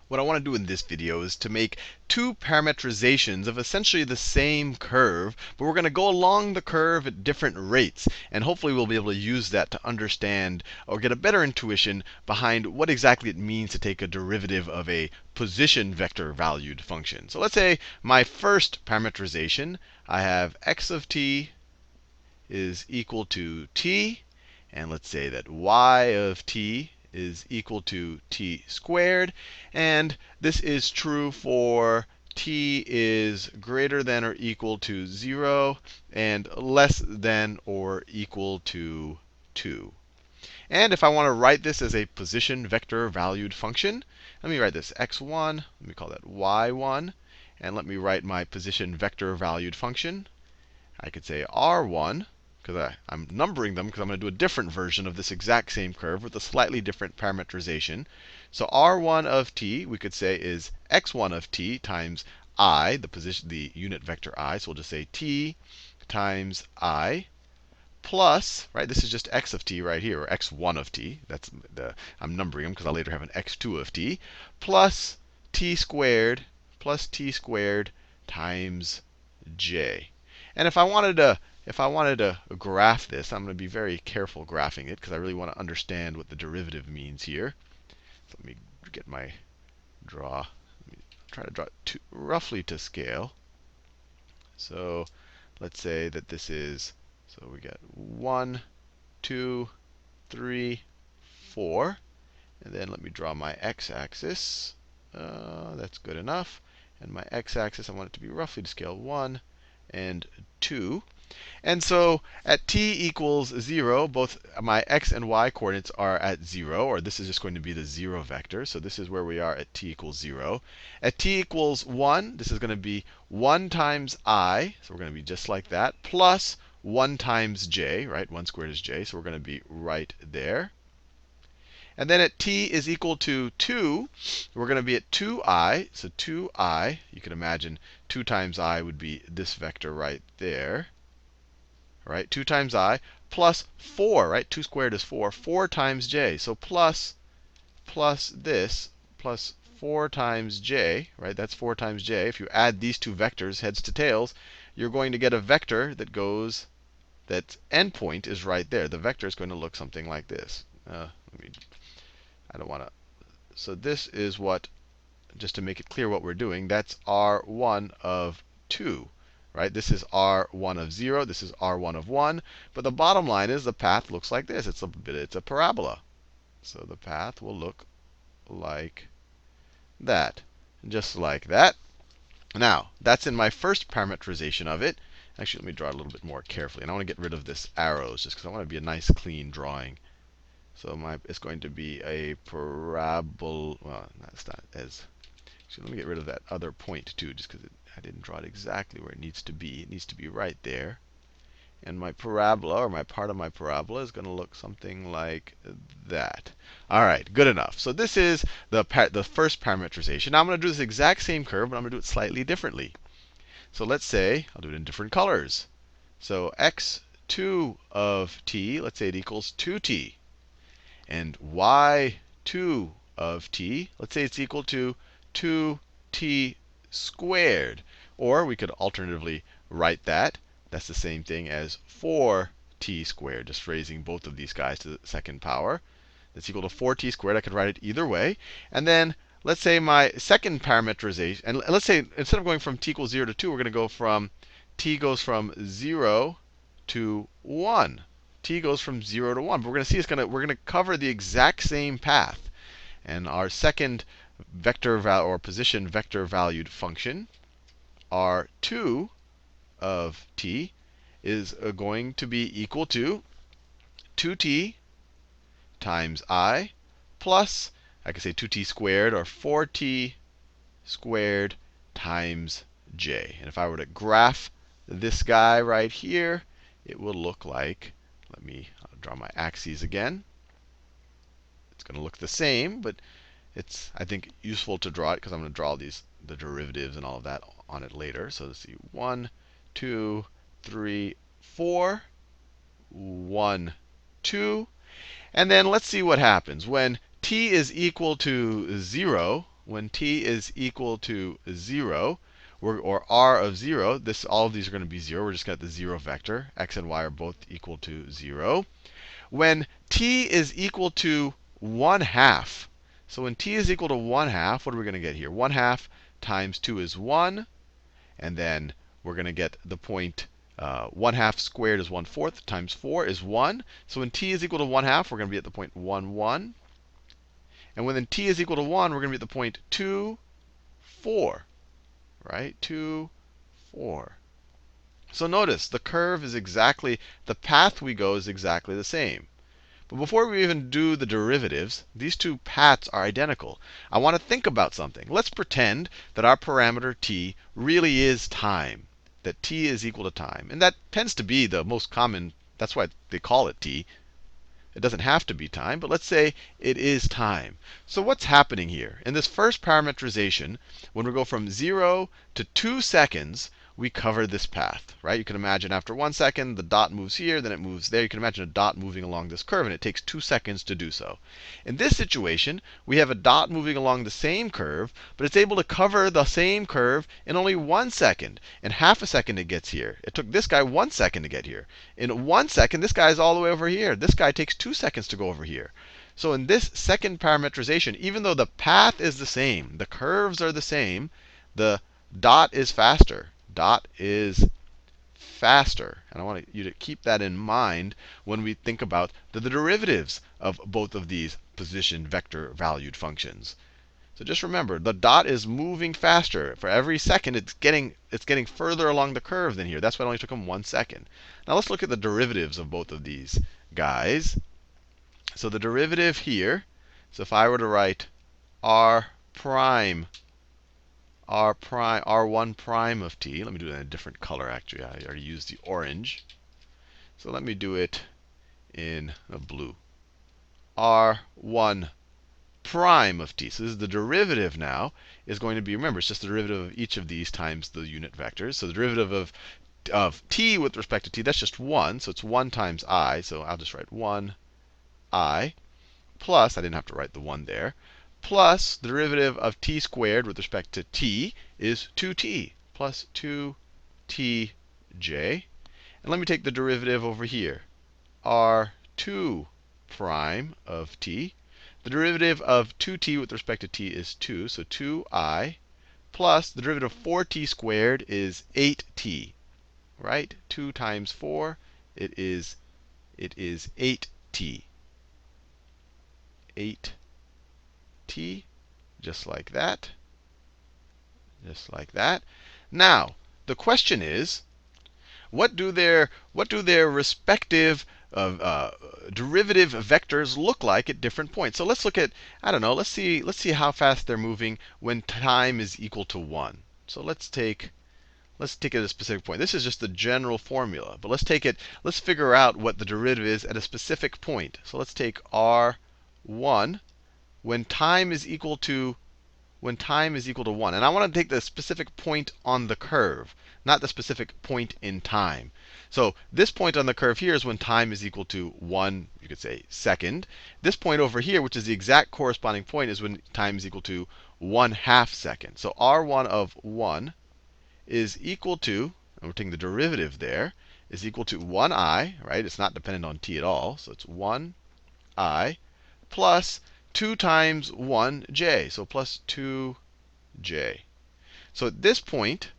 What I want to do in this video is to make two parametrizations of essentially the same curve, but we're going to go along the curve at different rates. And hopefully we'll be able to use that to understand or get a better intuition behind what exactly it means to take a derivative of a position vector valued function. So let's say my first parameterization, I have x of t is equal to t. And let's say that y of t is equal to t squared. And this is true for t is greater than or equal to 0 and less than or equal to 2. And if I want to write this as a position vector valued function, let me write this x1, let me call that y1, and let me write my position vector valued function. I could say r1, because I'm numbering them because I'm going to do a different version of this exact same curve with a slightly different parameterization. So r1 of t, we could say, is x1 of t times I, the unit vector I. So we'll just say t times I plus, right? This is just x of t right here, or x1 of t. I'm numbering them because I'll later have an x2 of t, plus t squared times j. And if I wanted to graph this, I'm going to be very careful graphing it because I really want to understand what the derivative means here. So let me get my draw. Let me try to draw it roughly to scale. So let's say that this is, so we got 1, 2, 3, 4. And then let me draw my x-axis. That's good enough. And my x-axis, I want it to be roughly to scale 1 and 2. And so at t equals 0, both my x and y coordinates are at 0, or this is just going to be the 0 vector. So this is where we are at t equals 0. At t equals 1, this is going to be 1 times I, so we're going to be just like that, plus 1 times j, right? 1 squared is j, so we're going to be right there. And then at t is equal to 2, we're going to be at 2i. So 2i, you can imagine 2 times I would be this vector right there. Right? 2 times I plus 4, right? 2 squared is 4. 4 times j. So plus this plus 4 times j, right? That's 4 times j. If you add these two vectors, heads to tails, you're going to get a vector that goes, that endpoint is right there. The vector is going to look something like this. I don't want to. So this is what, just to make it clear what we're doing, that's r1 of 2. Right? This is r1 of 0. This is r1 of 1. But the bottom line is the path looks like this. It's a parabola. So the path will look like that. Just like that. Now, that's in my first parameterization of it. Actually, let me draw it a little bit more carefully. And I want to get rid of this arrows just because I want it to be a nice, clean drawing. So it's going to be a parabola. Well, that's not as. So let me get rid of that other point too, just because I didn't draw it exactly where it needs to be. It needs to be right there. And my parabola, or my part of my parabola, is going to look something like that. All right, good enough. So this is the first parameterization. Now I'm going to do this exact same curve, but I'm going to do it slightly differently. So let's say I'll do it in different colors. So x2 of t, let's say it equals 2t. And y2 of t, let's say it's equal to 2t squared. Or we could alternatively write that. That's the same thing as 4t squared, just raising both of these guys to the second power. That's equal to 4t squared. I could write it either way. And then let's say my second parameterization, and let's say instead of going from t equals 0 to 2, we're going to go from t goes from 0 to 1. T goes from 0 to 1. But we're going to see we're going to cover the exact same path. And our second vector or position vector valued function, r2 of t, is going to be equal to 2t times I plus, I could say 2t squared or 4t squared times j. And if I were to graph this guy right here, it will look like, I'll draw my axes again. It's going to look the same, but it's, I think, useful to draw it because I'm going to draw the derivatives and all of that on it later. So let's see, 1, 2, 3, 4, 1, 2. And then let's see what happens. When t is equal to 0, when t is equal to 0, or r of 0, all of these are going to be 0. We're just going to get the 0 vector. X and y are both equal to 0. When t is equal to 1/2, so when t is equal to 1/2, what are we going to get here? 1/2 times 2 is 1. And then we're going to get the point 1/2 squared is 1/4 times 4 is 1. So when t is equal to 1/2, we're going to be at the point 1, 1. And when t is equal to 1, we're going to be at the point 2, 4. Right? 2, 4. So notice the curve is exactly, the path we go is exactly the same. But before we even do the derivatives, these two paths are identical. I want to think about something. Let's pretend that our parameter t really is time, that t is equal to time. And that tends to be the most common, that's why they call it t. It doesn't have to be time, but let's say it is time. So what's happening here? In this first parameterization, when we go from 0 to 2 seconds, we cover this path, right? You can imagine after 1 second, the dot moves here, then it moves there. You can imagine a dot moving along this curve, and it takes 2 seconds to do so. In this situation, we have a dot moving along the same curve, but it's able to cover the same curve in only 1 second. In half a second, it gets here. It took this guy 1 second to get here. In 1 second, this guy's all the way over here. This guy takes 2 seconds to go over here. So in this second parameterization, even though the path is the same, the curves are the same, the dot is faster. Dot is faster. And I want you to keep that in mind when we think about the derivatives of both of these position vector valued functions. So just remember, the dot is moving faster. For every second, it's getting further along the curve than here. That's why it only took them 1 second. Now let's look at the derivatives of both of these guys. So the derivative here, so if I were to write r prime r1 prime of t. Let me do it in a different color, actually. I already used the orange. So let me do it in a blue. r1 prime of t. So this is the derivative now is going to be, remember, it's just the derivative of each of these times the unit vectors. So the derivative of t with respect to t, that's just 1. So it's 1 times I. So I'll just write 1 I plus, I didn't have to write the 1 there, plus the derivative of t squared with respect to t is 2t plus 2tj. And let me take the derivative over here, r2 prime of t. The derivative of 2t with respect to t is 2, so 2i plus the derivative of 4t squared is 8t, right? 2 times 4, it is 8t. 8t, just like that. Just like that. Now, the question is, what do their respective derivative vectors look like at different points? So let's look at, I don't know, let's see how fast they're moving when time is equal to 1. So let's take it at a specific point. This is just the general formula, but let's figure out what the derivative is at a specific point. So let's take r1 when time is equal to 1. And I want to take the specific point on the curve, not the specific point in time. So this point on the curve here is when time is equal to 1, you could say, second. This point over here, which is the exact corresponding point, is when time is equal to 1/2 second. So r1 of 1 is equal to, and we're taking the derivative there, is equal to 1i, right? It's not dependent on t at all. So it's 1i plus 2 times 1j, so plus 2j. So at this point,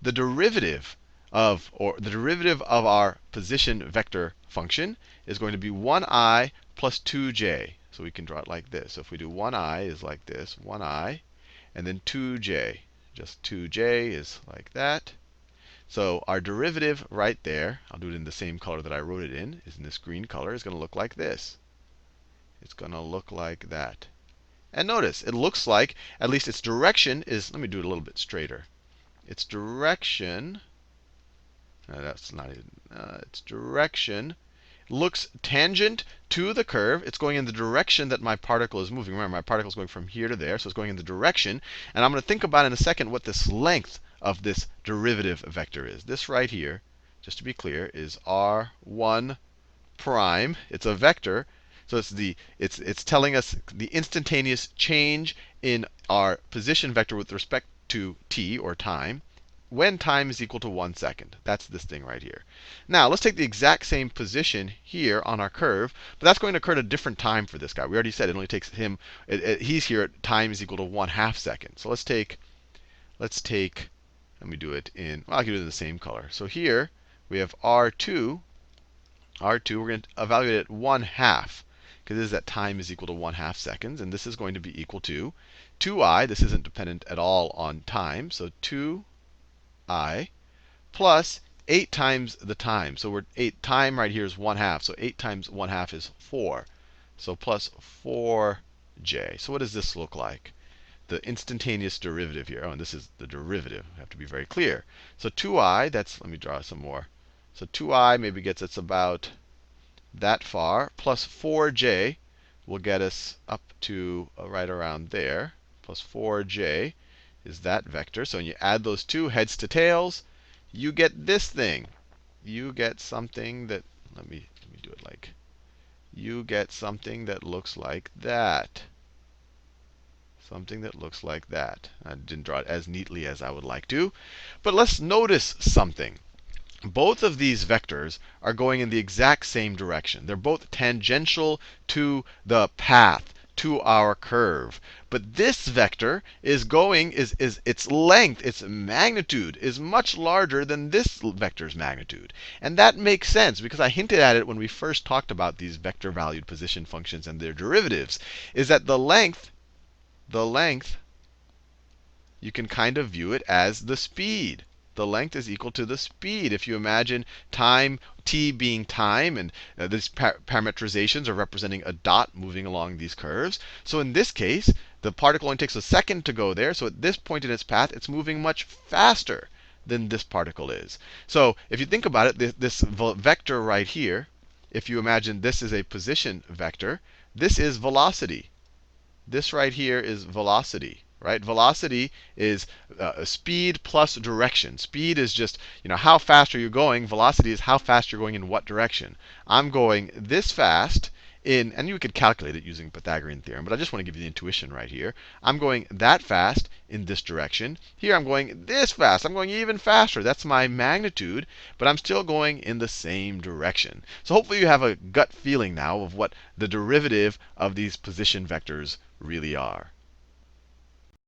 the derivative of our position vector function is going to be 1i plus 2j. So we can draw it like this. So if we do 1i is like this, 1i, and then 2j. Just 2j is like that. So our derivative right there, I'll do it in the same color that I wrote it in, is in this green color, is going to look like this. It's going to look like that. And notice, it looks like, at least its direction is, let me do it a little bit straighter. Its direction, that's not even, its direction looks tangent to the curve. It's going in the direction that my particle is moving. Remember, my particle is going from here to there, so it's going in the direction. And I'm going to think about in a second what this length of this derivative vector is. This right here, just to be clear, is r1 prime. It's a vector. So it's telling us the instantaneous change in our position vector with respect to t, or time, when time is equal to 1 second. That's this thing right here. Now, let's take the exact same position here on our curve, but that's going to occur at a different time for this guy. We already said it only takes him, he's here at time is equal to 1/2 second. So let's take, let me do it in, well, I can do it in the same color. So here we have R2. We're going to evaluate it at 1/2, because this is that time is equal to 1/2 seconds. And this is going to be equal to 2i. This isn't dependent at all on time. So 2i plus 8 times the time. So we're 8 time right here is 1/2. So 8 times 1/2 is 4. So plus 4j. So what does this look like? The instantaneous derivative here. Oh, and this is the derivative. I have to be very clear. So 2i, let me draw some more. So 2i maybe gets us about that far, plus 4j will get us up to right around there. Plus 4j is that vector. So when you add those two heads to tails, you get this thing. You get something that, let me do it like, you get something that looks like that. Something that looks like that. I didn't draw it as neatly as I would like to. But let's notice something. Both of these vectors are going in the exact same direction. They're both tangential to the path, to our curve. But this vector is going, its length, its magnitude is much larger than this vector's magnitude. And that makes sense, because I hinted at it when we first talked about these vector valued position functions and their derivatives, is that the length, you can kind of view it as the speed. The length is equal to the speed. If you imagine time, t being time, and these parametrizations are representing a dot moving along these curves. So in this case, the particle only takes a second to go there. So at this point in its path, it's moving much faster than this particle is. So if you think about it, this vector right here, if you imagine this is a position vector, this is velocity. This right here is velocity, right? Velocity is speed plus direction. Speed is just, how fast are you going? Velocity is how fast you're going in what direction. I'm going this fast in, and you could calculate it using Pythagorean theorem, but I just want to give you the intuition right here. I'm going that fast in this direction. Here I'm going this fast. I'm going even faster. That's my magnitude, but I'm still going in the same direction. So hopefully you have a gut feeling now of what the derivative of these position vectors really are.